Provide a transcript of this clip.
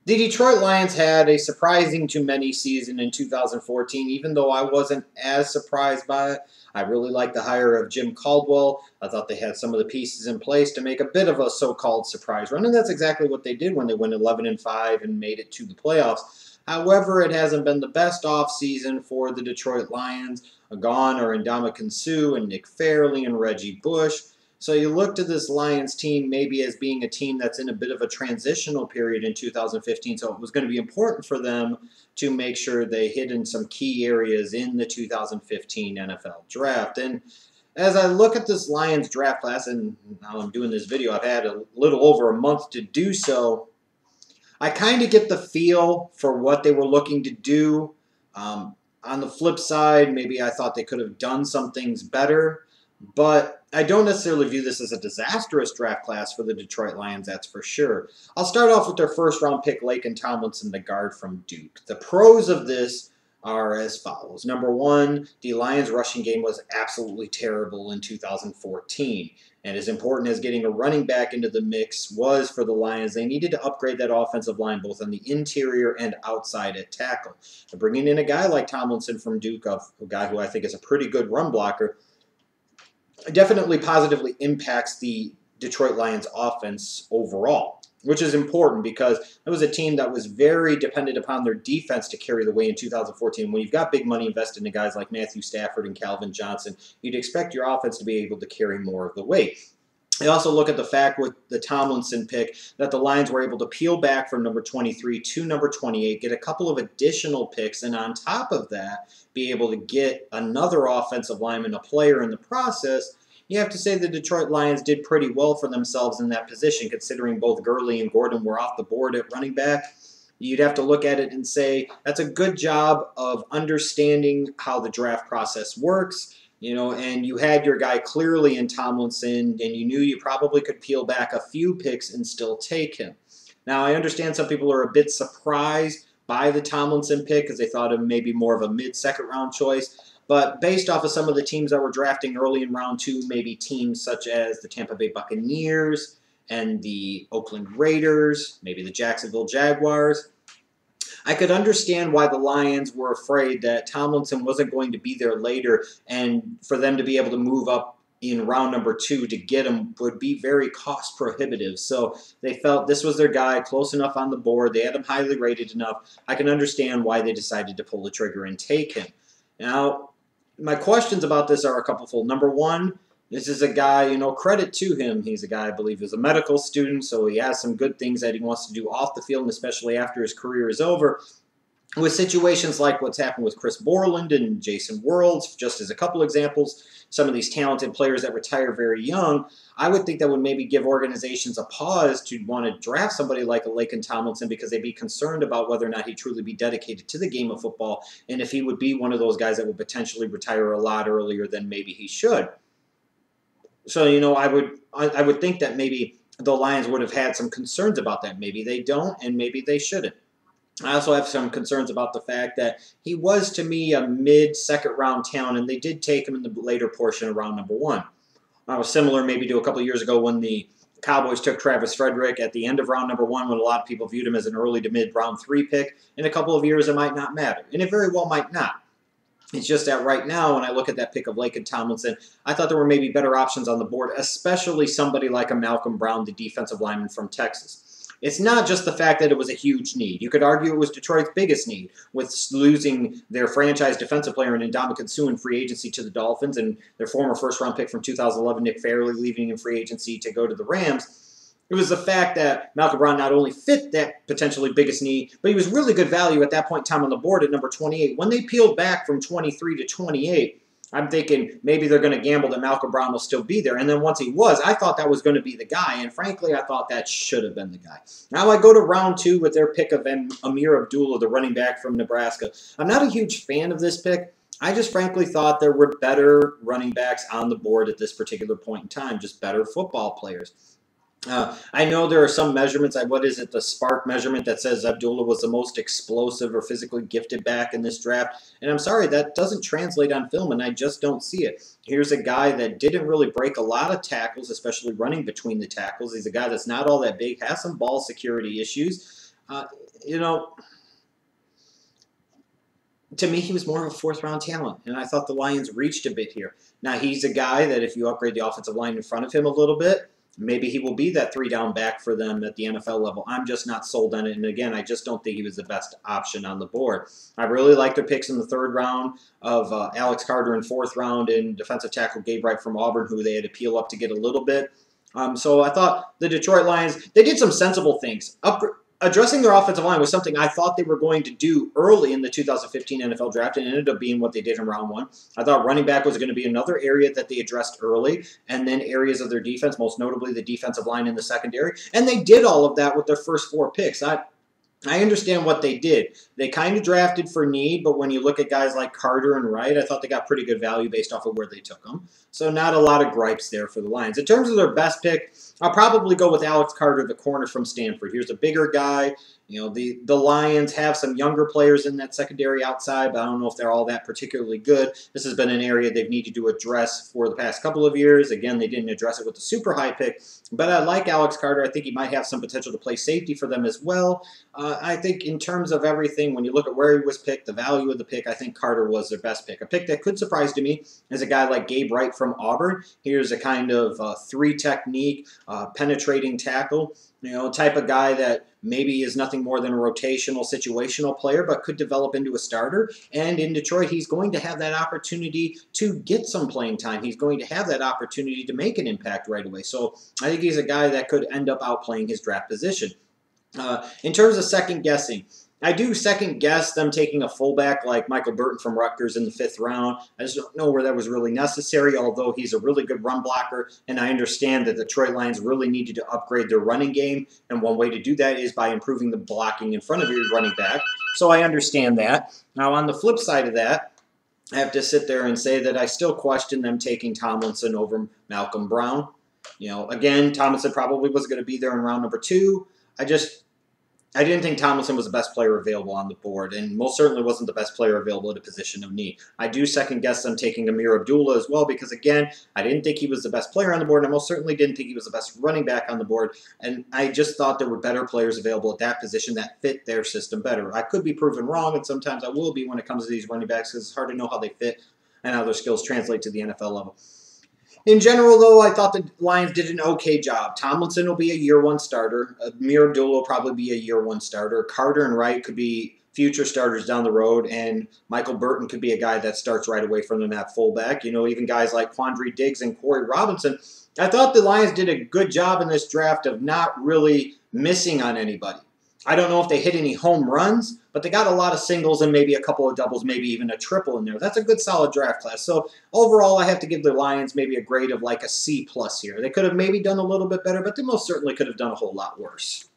The Detroit Lions had a surprising to many season in 2014, even though I wasn't as surprised by it. I really liked the hire of Jim Caldwell. I thought they had some of the pieces in place to make a bit of a so-called surprise run, and that's exactly what they did when they went 11-5 and made it to the playoffs. However, it hasn't been the best offseason for the Detroit Lions. Gone are Ndamukong Suh and Nick Fairley and Reggie Bush. So you look to this Lions team maybe as being a team that's in a bit of a transitional period in 2015, so it was going to be important for them to make sure they hit in some key areas in the 2015 NFL Draft. And as I look at this Lions draft class, and now I'm doing this video, I've had a little over a month to do so, I kind of get the feel for what they were looking to do. On the flip side, maybe I thought they could have done some things better, but I don't necessarily view this as a disastrous draft class for the Detroit Lions, that's for sure. I'll start off with their first-round pick, Laken Tomlinson, the guard from Duke. The pros of this are as follows. Number one, the Lions' rushing game was absolutely terrible in 2014. And as important as getting a running back into the mix was for the Lions, they needed to upgrade that offensive line both on the interior and outside at tackle. And bringing in a guy like Tomlinson from Duke, a guy who I think is a pretty good run blocker, definitely positively impacts the Detroit Lions offense overall, which is important because it was a team that was very dependent upon their defense to carry the way in 2014. When you've got big money invested in guys like Matthew Stafford and Calvin Johnson, you'd expect your offense to be able to carry more of the weight. I also look at the fact with the Tomlinson pick that the Lions were able to peel back from number 23 to number 28, get a couple of additional picks, and on top of that, be able to get another offensive lineman, a player in the process. You have to say the Detroit Lions did pretty well for themselves in that position, considering both Gurley and Gordon were off the board at running back. You'd have to look at it and say that's a good job of understanding how the draft process works. And you had your guy clearly in Tomlinson, and you knew you probably could peel back a few picks and still take him. Now, I understand some people are a bit surprised by the Tomlinson pick because they thought of maybe more of a mid-second round choice. But based off of some of the teams that were drafting early in round two, maybe teams such as the Tampa Bay Buccaneers and the Oakland Raiders, maybe the Jacksonville Jaguars, I could understand why the Lions were afraid that Tomlinson wasn't going to be there later, and for them to be able to move up in round number 2 to get him would be very cost prohibitive. So they felt this was their guy, close enough on the board. They had him highly rated enough. I can understand why they decided to pull the trigger and take him. Now, my questions about this are a couple-fold. Number one, this is a guy, credit to him. He's a guy, I believe, who's a medical student, so he has some good things that he wants to do off the field, and especially after his career is over. With situations like what's happened with Chris Borland and Jason Worlds, just as a couple examples, some of these talented players that retire very young, I would think that would maybe give organizations a pause to want to draft somebody like a Laken Tomlinson because they'd be concerned about whether or not he'd truly be dedicated to the game of football and if he would be one of those guys that would potentially retire a lot earlier than maybe he should. So, I would think that maybe the Lions would have had some concerns about that. Maybe they don't, and maybe they shouldn't. I also have some concerns about the fact that he was, to me, a mid-second round talent, and they did take him in the later portion of round number 1. That was similar maybe to a couple of years ago when the Cowboys took Travis Frederick at the end of round number 1 when a lot of people viewed him as an early to mid-round 3 pick. In a couple of years, it might not matter, and it very well might not. It's just that right now, when I look at that pick of Laken Tomlinson, I thought there were maybe better options on the board, especially somebody like a Malcolm Brown, the defensive lineman from Texas. It's not just the fact that it was a huge need. You could argue it was Detroit's biggest need, with losing their franchise defensive player in Ndamukong Suh in free agency to the Dolphins and their former first-round pick from 2011, Nick Fairley, leaving in free agency to go to the Rams. It was the fact that Malcolm Brown not only fit that potentially biggest need, but he was really good value at that point in time on the board at number 28. When they peeled back from 23 to 28, I'm thinking maybe they're going to gamble that Malcolm Brown will still be there. And then once he was, I thought that was going to be the guy. And frankly, I thought that should have been the guy. Now I go to round 2 with their pick of Ameer Abdullah, the running back from Nebraska. I'm not a huge fan of this pick. I just frankly thought there were better running backs on the board at this particular point in time, just better football players. I know there are some measurements. What is it, the Spark measurement that says Abdullah was the most explosive or physically gifted back in this draft. And I'm sorry, that doesn't translate on film, and I just don't see it. Here's a guy that didn't really break a lot of tackles, especially running between the tackles. He's a guy that's not all that big, has some ball security issues. you know, to me, he was more of a fourth-round talent, and I thought the Lions reached a bit here. Now, he's a guy that if you upgrade the offensive line in front of him a little bit, maybe he will be that three-down back for them at the NFL level. I'm just not sold on it, and again, I just don't think he was the best option on the board. I really like their picks in the third round of Alex Carter in fourth round and defensive tackle Gabe Wright from Auburn, who they had to peel up to get a little bit. So I thought the Detroit Lions, they did some sensible things. Addressing their offensive line was something I thought they were going to do early in the 2015 NFL draft, and it ended up being what they did in round one. I thought running back was going to be another area that they addressed early, and then areas of their defense, most notably the defensive line in the secondary. And they did all of that with their first 4 picks. I understand what they did. They kind of drafted for need, but when you look at guys like Carter and Wright, I thought they got pretty good value based off of where they took them. So not a lot of gripes there for the Lions. In terms of their best pick, I'll probably go with Alex Carter, the corner from Stanford. Here's a bigger guy. You know, the Lions have some younger players in that secondary outside, but I don't know if they're all that particularly good. This has been an area they've needed to address for the past couple of years. Again, they didn't address it with the super high pick, but I like Alex Carter. I think he might have some potential to play safety for them as well. I think in terms of everything, when you look at where he was picked, the value of the pick, I think Carter was their best pick. A pick that could surprise to me is a guy like Gabe Wright from Auburn. Here's a kind of 3-technique, penetrating tackle, you know, type of guy that maybe is nothing more than a rotational, situational player, but could develop into a starter. And in Detroit, he's going to have that opportunity to get some playing time. He's going to have that opportunity to make an impact right away. So I think he's a guy that could end up outplaying his draft position. In terms of second guessing, I do second guess them taking a fullback like Michael Burton from Rutgers in the 5th round. I just don't know where that was really necessary, although he's a really good run blocker, and I understand that the Detroit Lions really needed to upgrade their running game, and one way to do that is by improving the blocking in front of your running back. So I understand that. Now, on the flip side of that, I have to sit there and say that I still question them taking Tomlinson over Malcolm Brown. You know, again, Tomlinson probably was going to be there in round number 2. I didn't think Tomlinson was the best player available on the board, and most certainly wasn't the best player available at a position of need. I do second guess them taking Ameer Abdullah as well, because again, I didn't think he was the best player on the board, and I most certainly didn't think he was the best running back on the board, and I just thought there were better players available at that position that fit their system better. I could be proven wrong, and sometimes I will be when it comes to these running backs, because it's hard to know how they fit and how their skills translate to the NFL level. In general, though, I thought the Lions did an okay job. Tomlinson will be a year 1 starter. Ameer Abdullah will probably be a year 1 starter. Carter and Wright could be future starters down the road, and Michael Burton could be a guy that starts right away from them at fullback. You know, even guys like Quandre Diggs and Corey Robinson. I thought the Lions did a good job in this draft of not really missing on anybody. I don't know if they hit any home runs, but they got a lot of singles and maybe a couple of doubles, maybe even a triple in there. That's a good, solid draft class. So overall, I have to give the Lions maybe a grade of like a C+ here. They could have maybe done a little bit better, but they most certainly could have done a whole lot worse.